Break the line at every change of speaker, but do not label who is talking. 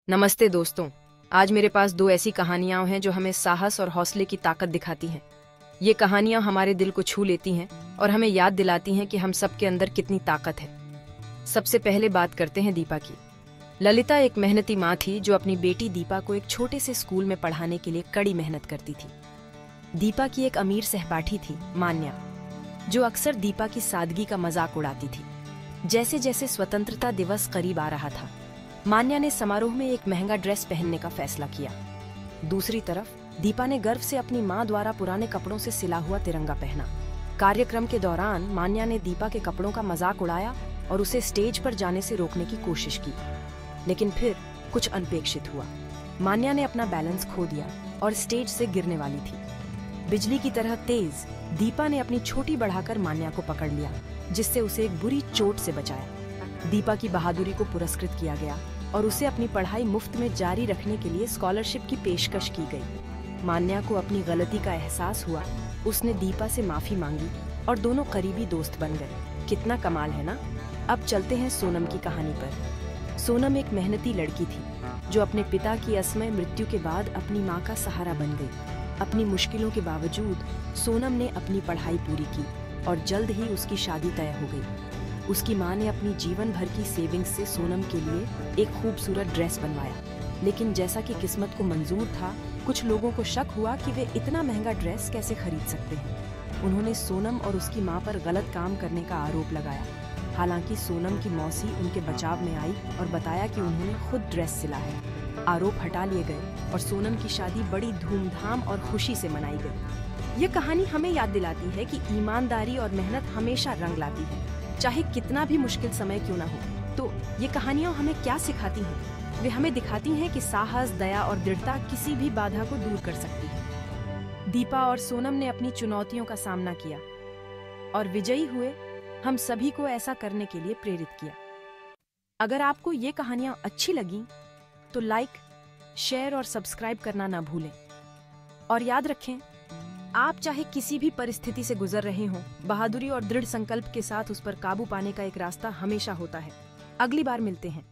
नमस्ते दोस्तों। आज मेरे पास दो ऐसी कहानियां हैं जो हमें साहस और हौसले की ताकत दिखाती हैं। ये कहानियां हमारे दिल को छू लेती हैं और हमें याद दिलाती हैं कि हम सबके अंदर कितनी ताकत है। सबसे पहले बात करते हैं दीपा की। ललिता एक मेहनती माँ थी जो अपनी बेटी दीपा को एक छोटे से स्कूल में पढ़ाने के लिए कड़ी मेहनत करती थी। दीपा की एक अमीर सहपाठी थी, मान्या, जो अक्सर दीपा की सादगी का मजाक उड़ाती थी। जैसे जैसे स्वतंत्रता दिवस करीब आ रहा था, मान्या ने समारोह में एक महंगा ड्रेस पहनने का फैसला किया। दूसरी तरफ दीपा ने गर्व से अपनी मां द्वारा पुराने कपड़ों से सिला हुआ तिरंगा पहना। कार्यक्रम के दौरान मान्या ने दीपा के कपड़ों का मजाक उड़ाया और उसे स्टेज पर जाने से रोकने की कोशिश की, लेकिन फिर कुछ अनपेक्षित हुआ। मान्या ने अपना बैलेंस खो दिया और स्टेज से गिरने वाली थी। बिजली की तरह तेज दीपा ने अपनी छोटी बढ़ाकर मान्या को पकड़ लिया, जिससे उसे एक बुरी चोट से बचाया। दीपा की बहादुरी को पुरस्कृत किया गया और उसे अपनी पढ़ाई मुफ्त में जारी रखने के लिए स्कॉलरशिप की पेशकश की गई। मान्या को अपनी गलती का एहसास हुआ। उसने दीपा से माफी मांगी और दोनों करीबी दोस्त बन गए। कितना कमाल है ना। अब चलते हैं सोनम की कहानी पर। सोनम एक मेहनती लड़की थी जो अपने पिता की असमय मृत्यु के बाद अपनी माँ का सहारा बन गई। अपनी मुश्किलों के बावजूद सोनम ने अपनी पढ़ाई पूरी की और जल्द ही उसकी शादी तय हो गई। उसकी माँ ने अपनी जीवन भर की सेविंग्स से सोनम के लिए एक खूबसूरत ड्रेस बनवाया, लेकिन जैसा कि किस्मत को मंजूर था, कुछ लोगों को शक हुआ कि वे इतना महंगा ड्रेस कैसे खरीद सकते हैं। उन्होंने सोनम और उसकी माँ पर गलत काम करने का आरोप लगाया। हालांकि सोनम की मौसी उनके बचाव में आई और बताया कि उन्होंने खुद ड्रेस सिला है। आरोप हटा लिए गए और सोनम की शादी बड़ी धूमधाम और खुशी से मनाई गई। ये कहानी हमें याद दिलाती है कि ईमानदारी और मेहनत हमेशा रंग लाती है, चाहे कितना भी मुश्किल समय क्यों ना हो। तो ये कहानियां हमें क्या सिखाती हैं? वे हमें दिखाती हैं कि साहस, दया और दृढ़ता किसी भी बाधा को दूर कर सकती है। दीपा और सोनम ने अपनी चुनौतियों का सामना किया और विजयी हुए। हम सभी को ऐसा करने के लिए प्रेरित किया। अगर आपको ये कहानियां अच्छी लगी तो लाइक, शेयर और सब्सक्राइब करना ना भूलें। और याद रखें, आप चाहे किसी भी परिस्थिति से गुजर रहे हों, बहादुरी और दृढ़ संकल्प के साथ उस पर काबू पाने का एक रास्ता हमेशा होता है। अगली बार मिलते हैं।